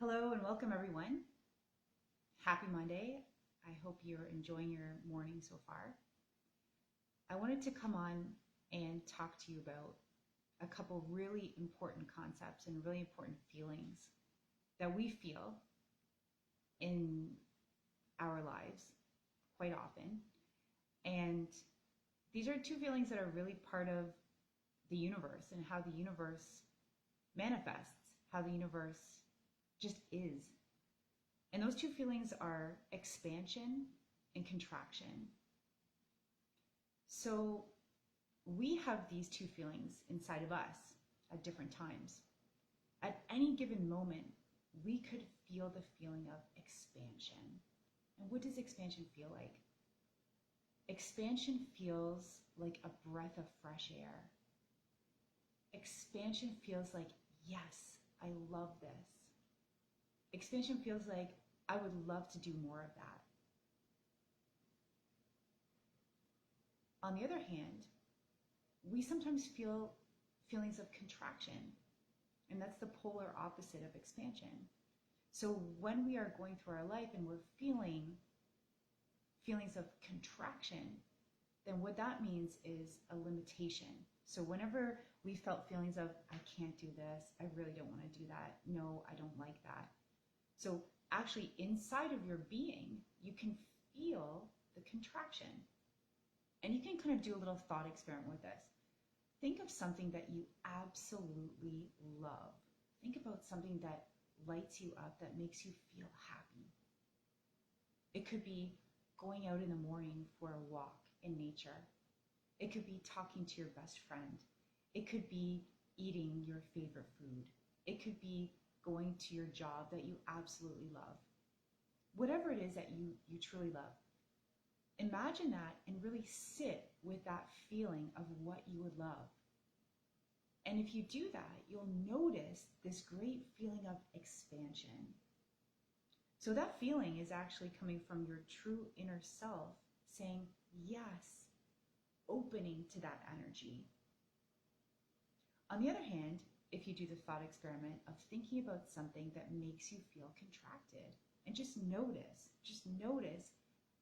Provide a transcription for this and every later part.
Hello and welcome everyone. Happy Monday. I hope you're enjoying your morning so far. I wanted to come on and talk to you about a couple really important concepts and really important feelings that we feel in our lives quite often. And these are two feelings that are really part of the universe and how the universe manifests, how the universe just is. And those two feelings are expansion and contraction. So we have these two feelings inside of us at different times. At any given moment, we could feel the feeling of expansion. And what does expansion feel like? Expansion feels like a breath of fresh air. Expansion feels like, yes, I love this. Expansion feels like, I would love to do more of that. On the other hand, we sometimes feel feelings of contraction, and that's the polar opposite of expansion. So when we are going through our life and we're feeling feelings of contraction, then what that means is a limitation. So whenever we felt feelings of, I can't do this, I really don't want to do that, no, I don't like that. So actually inside of your being, you can feel the contraction. And you can kind of do a little thought experiment with this. Think of something that you absolutely love. Think about something that lights you up, that makes you feel happy. It could be going out in the morning for a walk in nature. It could be talking to your best friend. It could be eating your favorite food. It could be going to your job that you absolutely love. Whatever it is that you truly love. Imagine that and really sit with that feeling of what you would love. And if you do that, you'll notice this great feeling of expansion. So that feeling is actually coming from your true inner self saying yes, opening to that energy. On the other hand, if you do the thought experiment of thinking about something that makes you feel contracted, and just notice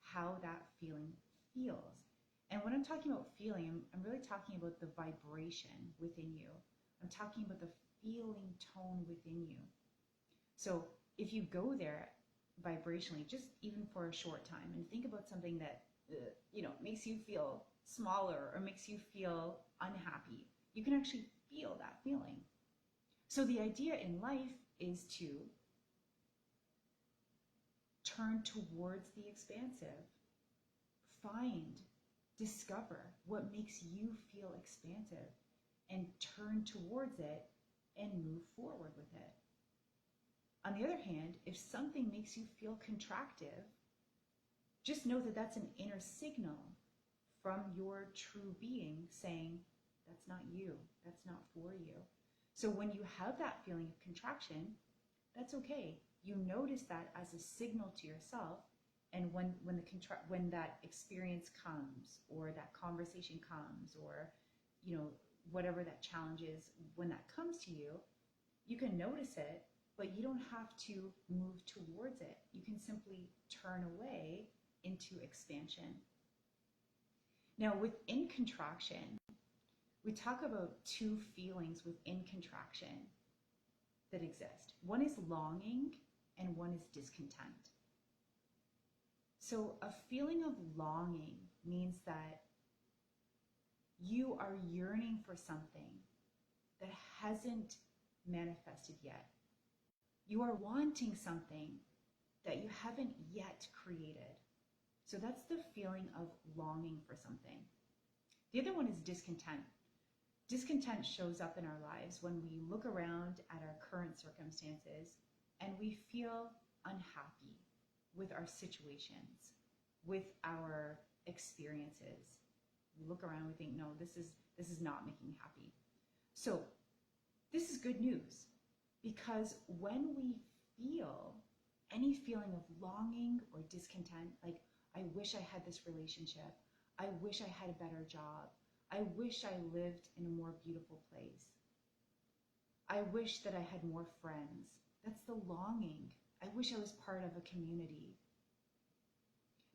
how that feeling feels. And when I'm talking about feeling, I'm really talking about the vibration within you. I'm talking about the feeling tone within you. So if you go there vibrationally, just even for a short time, and think about something that makes you feel smaller or makes you feel unhappy, you can actually feel that feeling. So the idea in life is to turn towards the expansive. Find, discover what makes you feel expansive and turn towards it and move forward with it. On the other hand, if something makes you feel contractive, just know that that's an inner signal from your true being saying, that's not you, that's not for you. So when you have that feeling of contraction, that's okay. You notice that as a signal to yourself, and when that experience comes, or that conversation comes, or whatever that challenge is, when that comes to you, you can notice it, but you don't have to move towards it. You can simply turn away into expansion. Now, within contraction, we talk about two feelings within contraction that exist. One is longing and one is discontent. So a feeling of longing means that you are yearning for something that hasn't manifested yet. You are wanting something that you haven't yet created. So that's the feeling of longing for something. The other one is discontent. Discontent shows up in our lives when we look around at our current circumstances and we feel unhappy with our situations, with our experiences. We look around and we think, no, this is not making me happy. So this is good news, because when we feel any feeling of longing or discontent, like I wish I had this relationship, I wish I had a better job, I wish I lived in a more beautiful place, I wish that I had more friends. That's the longing. I wish I was part of a community.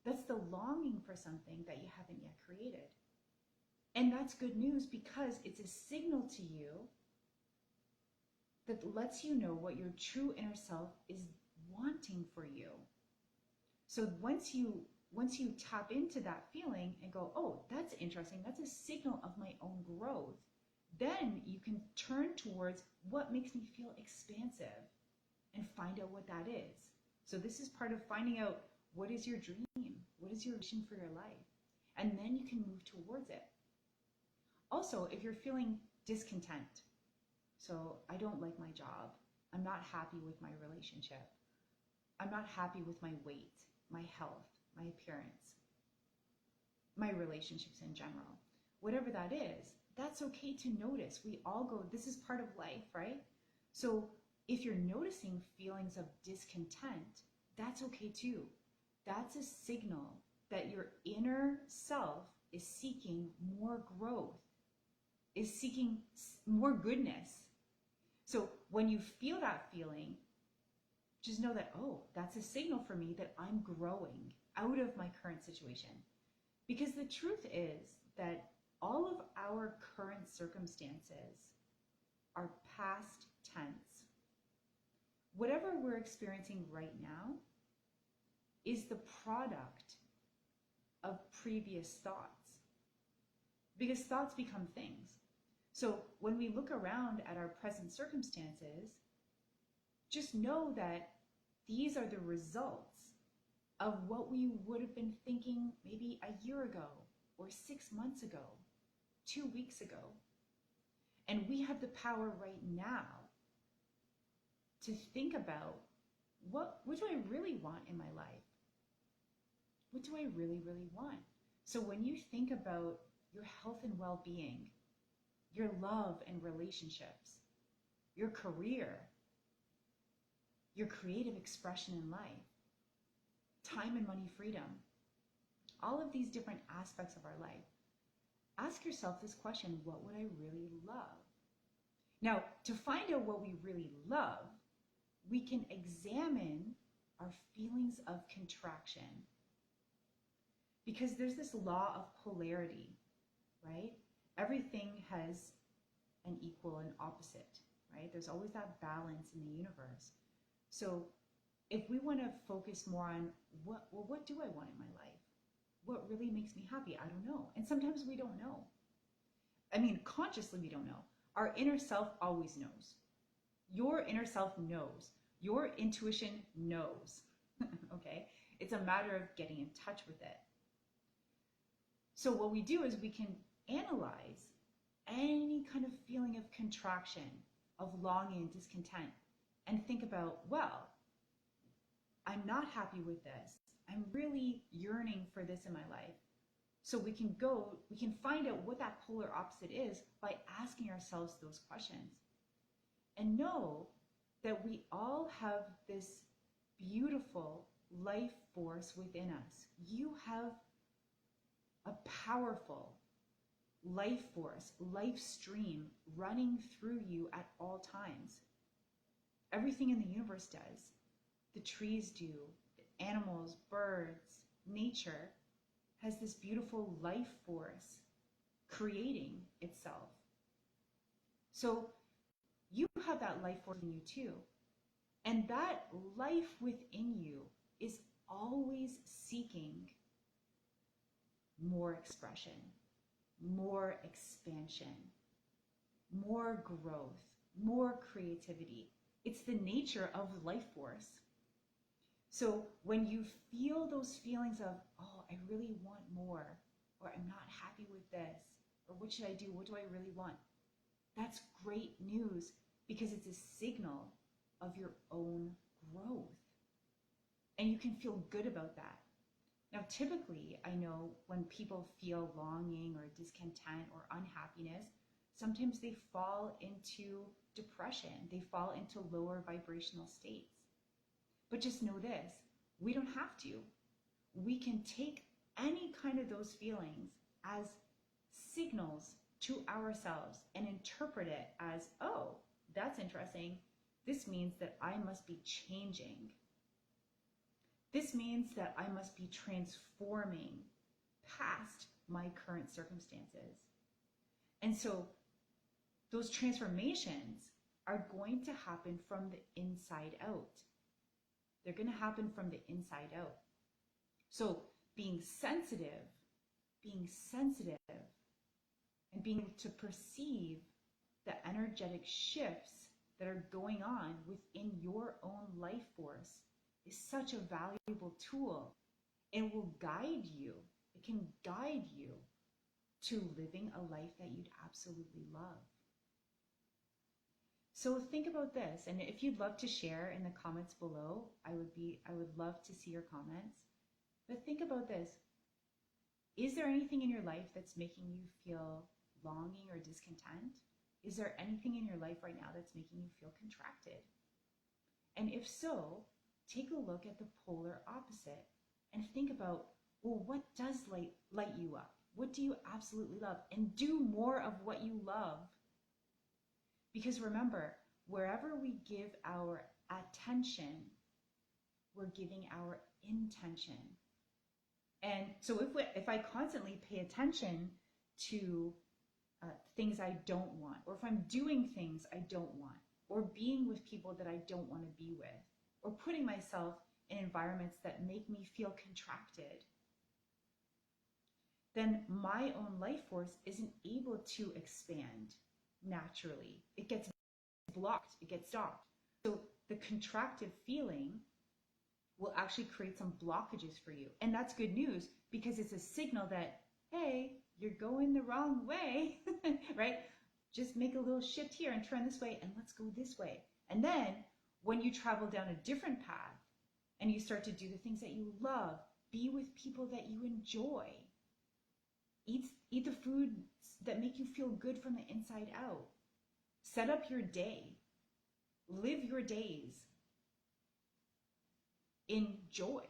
That's the longing for something that you haven't yet created. And that's good news because it's a signal to you that lets you know what your true inner self is wanting for you. So once you tap into that feeling and go, oh, that's interesting, that's a signal of my own growth, then you can turn towards what makes me feel expansive and find out what that is. So this is part of finding out, what is your dream? What is your vision for your life? And then you can move towards it. Also, if you're feeling discontent, so I don't like my job, I'm not happy with my relationship, I'm not happy with my weight, my health, my appearance, my relationships in general, whatever that is, that's okay to notice. We all go, this is part of life, right? So if you're noticing feelings of discontent, that's okay too. That's a signal that your inner self is seeking more growth, is seeking more goodness. So when you feel that feeling, just know that, oh, that's a signal for me that I'm growing out of my current situation. Because the truth is that all of our current circumstances are past tense. Whatever we're experiencing right now is the product of previous thoughts. Because thoughts become things. So when we look around at our present circumstances, just know that these are the results of what we would have been thinking maybe a year ago, or 6 months ago, 2 weeks ago. And we have the power right now to think about, what do I really want in my life? What do I really, really want? So when you think about your health and well-being, your love and relationships, your career, your creative expression in life, time and money freedom, all of these different aspects of our life, ask yourself this question, what would I really love? Now, to find out what we really love, we can examine our feelings of contraction. Because there's this law of polarity, right? Everything has an equal and opposite, right? There's always that balance in the universe. So if we want to focus more on what do I want in my life? What really makes me happy? I don't know. And sometimes we don't know. I mean, consciously we don't know. Our inner self always knows. Your inner self knows. Your intuition knows. Okay? It's a matter of getting in touch with it. So what we do is we can analyze any kind of feeling of contraction, of longing, discontent, and think about, well, I'm not happy with this. I'm really yearning for this in my life. So we can find out what that polar opposite is by asking ourselves those questions. And know that we all have this beautiful life force within us. You have a powerful life force, life stream running through you at all times. Everything in the universe does. The trees do, the animals, birds, nature has this beautiful life force creating itself. So you have that life force in you too. And that life within you is always seeking more expression, more expansion, more growth, more creativity. It's the nature of life force. So when you feel those feelings of, oh, I really want more, or I'm not happy with this, or what should I do? What do I really want? That's great news, because it's a signal of your own growth. And you can feel good about that. Now, typically, I know when people feel longing or discontent or unhappiness, sometimes they fall into depression. They fall into lower vibrational states. But just know this, we don't have to. We can take any kind of those feelings as signals to ourselves and interpret it as, oh, that's interesting. This means that I must be changing. This means that I must be transforming past my current circumstances. And so those transformations are going to happen from the inside out. They're going to happen from the inside out. So being sensitive, and being able to perceive the energetic shifts that are going on within your own life force is such a valuable tool, and will guide you. It can guide you to living a life that you'd absolutely love. So think about this, and if you'd love to share in the comments below, I would love to see your comments. But think about this. Is there anything in your life that's making you feel longing or discontent? Is there anything in your life right now that's making you feel contracted? And if so, take a look at the polar opposite and think about, well, what does light you up? What do you absolutely love? And do more of what you love. Because remember, wherever we give our attention, we're giving our intention. And so if I constantly pay attention to things I don't want, or if I'm doing things I don't want, or being with people that I don't want to be with, or putting myself in environments that make me feel contracted, then my own life force isn't able to expand naturally. It gets blocked, it gets stopped. So the contractive feeling will actually create some blockages for you. And that's good news, because it's a signal that, hey, you're going the wrong way, right? Just make a little shift here and turn this way, and let's go this way. And then when you travel down a different path and you start to do the things that you love, be with people that you enjoy, eat the foods that make you feel good from the inside out, set up your day, live your days in joy.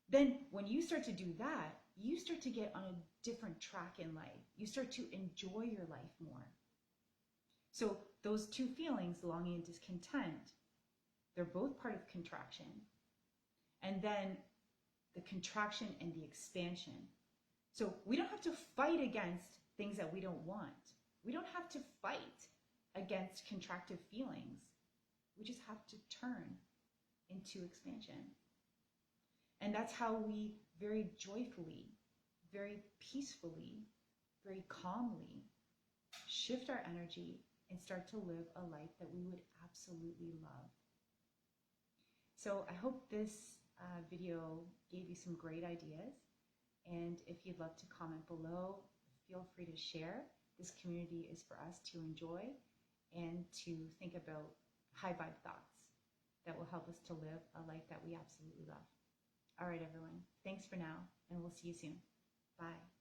Then when you start to do that, you start to get on a different track in life. You start to enjoy your life more. So those two feelings, longing and discontent, they're both part of contraction. And then the contraction and the expansion. So we don't have to fight against things that we don't want. We don't have to fight against contractive feelings. We just have to turn into expansion. And that's how we very joyfully, very peacefully, very calmly shift our energy and start to live a life that we would absolutely love. So I hope this video gave you some great ideas. And if you'd love to comment below, feel free to share. This community is for us to enjoy and to think about high vibe thoughts that will help us to live a life that we absolutely love. All right, everyone. Thanks for now, and we'll see you soon. Bye.